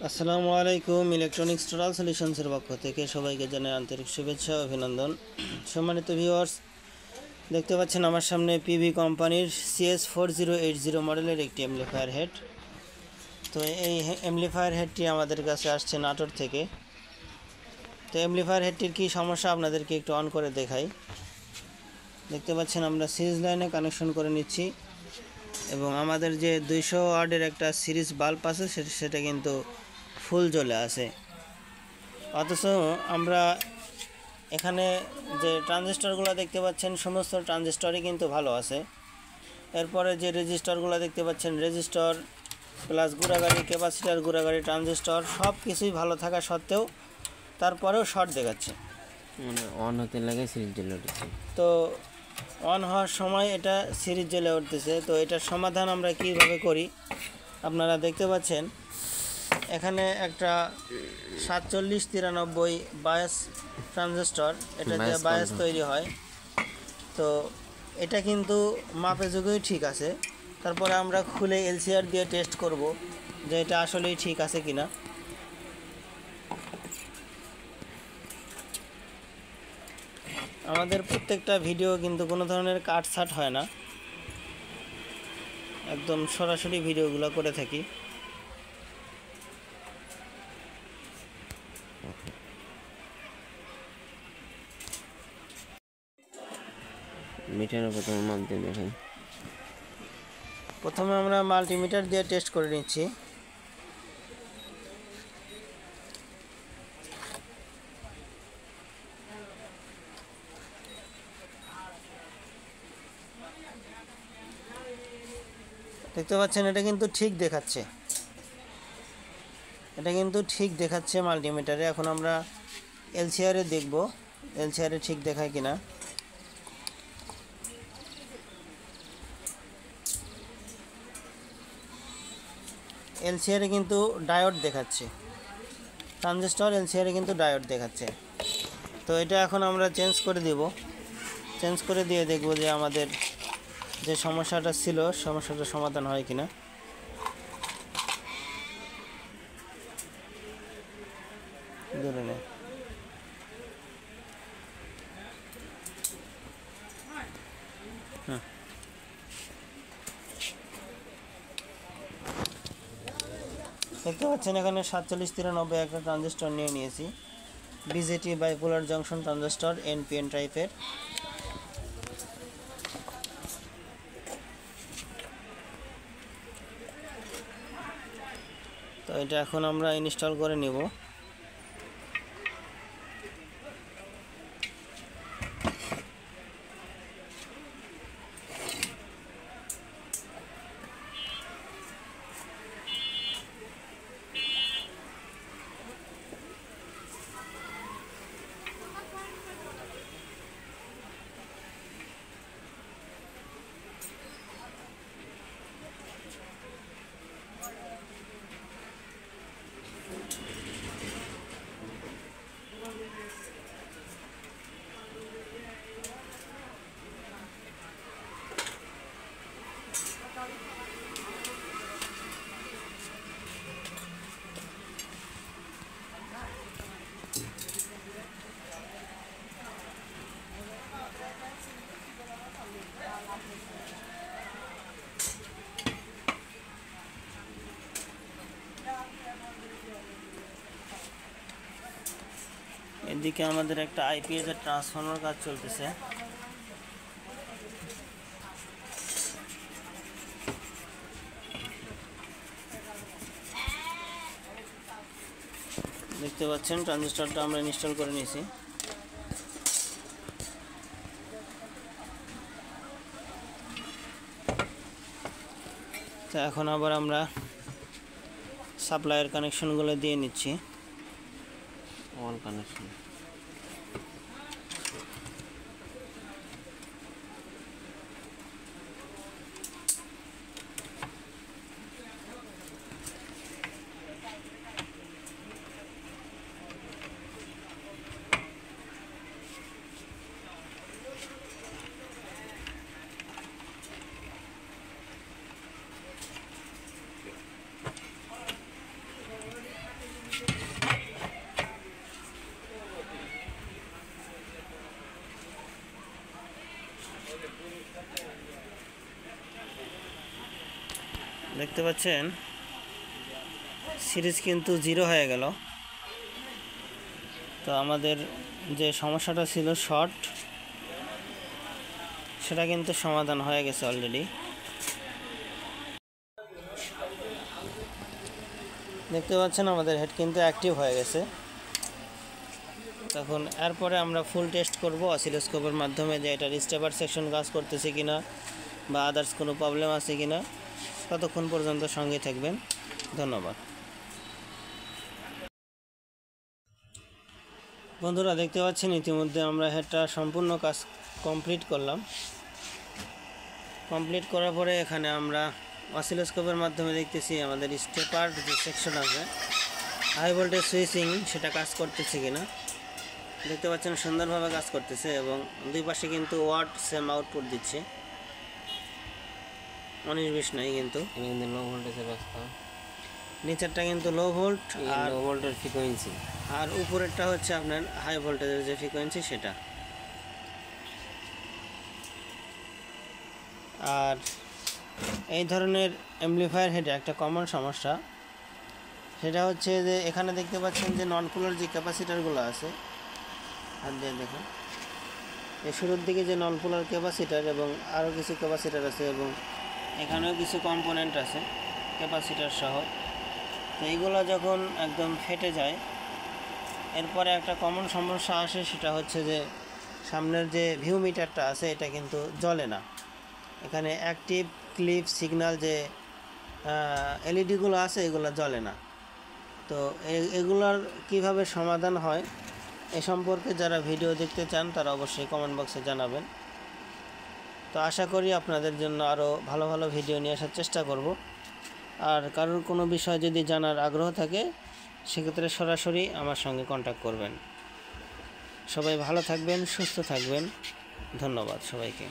আসসালামু আলাইকুম। Electronics total সলিউশনসের পক্ষ থেকে সবাইকে জানাই আন্তরিক শুভেচ্ছা ও অভিনন্দন। সম্মানিত ভিউয়ার্স, দেখতে পাচ্ছেন আমার সামনে পিভি কোম্পানির CS4080 মডেলের একটি অ্যামপ্লিফায়ার হেড। তো এই অ্যামপ্লিফায়ার হেডটি আমাদের কাছে আসছে নাটোর থেকে। তো অ্যামপ্লিফায়ার হেডটির কী সমস্যা আপনাদেরকে একটু অন করে দেখাই। দেখতে পাচ্ছেন আমরা সিরিজ লাইনে কানেকশন করে নিচ্ছি এবং আমাদের যে 200 ওয়াটের একটা সিরিজ বাল্ব আছে সেটা কিন্তু ফুল জ্বলে আছে। অথচ আমরা এখানে যে ট্রানজিস্টরগুলো দেখতে পাচ্ছেন সমস্ত ট্রানজিস্টরই কিন্তু ভালো আছে। এরপরে যে রেজিস্টরগুলো দেখতে পাচ্ছেন, রেজিস্টর প্লাস গুঁড়াগাড়ি ক্যাপাসিটার, গুঁড়াগাড়ি ট্রানজিস্টর সব কিছুই ভালো থাকা সত্ত্বেও তারপরেও শর্ট দেখাচ্ছে, মানে অন হতে লাগে সিরিজ জ্বলে উঠেছে। তো অন হওয়ার সময় এটা সিরিজ জ্বলে উঠতেছে। তো এটার সমাধান আমরা কীভাবে করি আপনারা দেখতে পাচ্ছেন। এখানে একটা 4793 বায়াস ট্রানজিস্টর, এটা যে বায়াস তৈরি হয়, তো এটা কিন্তু মাপে যুগেই ঠিক আছে। তারপরে আমরা খুলে এলসিআর দিয়ে টেস্ট করব যে এটা আসলেই ঠিক আছে কিনা। আমাদের প্রত্যেকটা ভিডিও কিন্তু কোনো ধরনের কাটছাট হয় না, একদম সরাসরি ভিডিওগুলো করে থাকি। মিটারের প্রথমে মাপ দিয়ে দেখেন। প্রথমে আমরা মাল্টিমিটার দিয়ে টেস্ট করে নিচ্ছি। দেখতে পাচ্ছেন এটা কিন্তু ঠিক দেখাচ্ছে, মাল্টিমিটারে। এখন আমরা এলসিআরে দেখব এলসিআরে ঠিক দেখায় কিনা। এলসিআরে কিন্তু ডায়োড দেখাচ্ছে, ট্রানজিস্টর এলসিআরে কিন্তু ডায়োড দেখাচ্ছে। তো এটা এখন আমরা চেঞ্জ করে দিয়ে দেখব যে আমাদের যে সমস্যাটা ছিল সমস্যাটা সমাধান হয় কিনা। ধরে নেই দেখতে পাচ্ছেন এখানে 4793 একটা ট্রানজিস্টর নিয়ে নিয়েছি, BJD bipolar junction transistor NPN টাইপের। তো এটা এখন আমরা ইনস্টল করে নিব। এদিকে আমাদের একটা আইপিএস এর ট্রান্সফরমার কাজ চলতেছে। দেখতে পাচ্ছেন ট্রানজিস্টরটা আমরা ইনস্টল করে নিয়েছি। তো এখন আবার আমরা সাপ্লাইয়ের কানেকশনগুলো দিয়ে নিচ্ছি। All connection. দেখতে পাচ্ছেন সিরিজ কিন্তু 0 হয়ে গেল। তো আমাদের যে সমস্যাটা ছিল শর্ট, সেটা কিন্তু সমাধান হয়ে গেছে অলরেডি। দেখতে পাচ্ছেন আমাদের হেড কিন্তু অ্যাক্টিভ হয়ে গেছে। তখন এরপরে আমরা ফুল টেস্ট করব অসিলোস্কোপের মাধ্যমে যে এটার স্টেপার সেকশন কাজ করতেছে কিনা বা আদার্স কোনো প্রবলেম আছে কিনা। ততক্ষণ পর্যন্ত সঙ্গে থাকবেন। ধন্যবাদ। বন্ধুরা দেখতে পাচ্ছেন ইতিমধ্যে আমরা হেডটা সম্পূর্ণ কাজ কমপ্লিট করলাম। কমপ্লিট করার পরে এখানে আমরা অসিলোস্কোপের মাধ্যমে দেখতেছি আমাদের স্টেপার যে সেকশন আছে হাই ভোল্টেজ সুইচিং সেটা কাজ করতেছে কিনা। দেখতে পাচ্ছেন সুন্দরভাবে কাজ করতেছে এবং দুই পাশে কিন্তু ওয়াট সেম আউটপুট দিচ্ছে, 19-20 নাই কিন্তু। লো ভোল্টেজের রাস্তা, নিচেরটা কিন্তু লো ভোল্ট আর লো ভোল্টের ফ্রিকোয়েন্সি, আর উপরেরটা হচ্ছে আপনার হাই ভোল্টেজের যে ফ্রিকোয়েন্সি সেটা। আর এই ধরনের অ্যাম্পলিফায়ার হেডে একটা কমন সমস্যা, সেটা হচ্ছে যে এখানে দেখতে পাচ্ছেন যে নন পুলার যে ক্যাপাসিটারগুলো আছে, হাত দিয়ে দেখুন, এই শুরুর দিকে যে নন পুলার ক্যাপাসিটার এবং আরও কিছু ক্যাপাসিটার আছে এবং এখানেও কিছু কম্পোনেন্ট আছে ক্যাপাসিটার সহ। তো এইগুলো যখন একদম ফেটে যায়, এরপরে একটা কমন সমস্যা আসে, সেটা হচ্ছে যে সামনের যে ভিউ মিটারটা আছে এটা কিন্তু জ্বলে না। এখানে অ্যাক্টিভ ক্লিপ সিগন্যাল যে এলইডিগুলো আছে এগুলো জ্বলে না। তো এগুলোর কিভাবে সমাধান হয় এ সম্পর্কে যারা ভিডিও দেখতে চান তারা অবশ্যই কমেন্ট বক্সে জানাবেন। তো আশা করি আপনাদের জন্য আরও ভালো ভালো ভিডিও নিয়ে আসার চেষ্টা করব। আর কারোর কোনো বিষয় যদি জানার আগ্রহ থাকে সেক্ষেত্রে সরাসরি আমার সঙ্গে কন্ট্যাক্ট করবেন। সবাই ভালো থাকবেন, সুস্থ থাকবেন। ধন্যবাদ সবাইকে।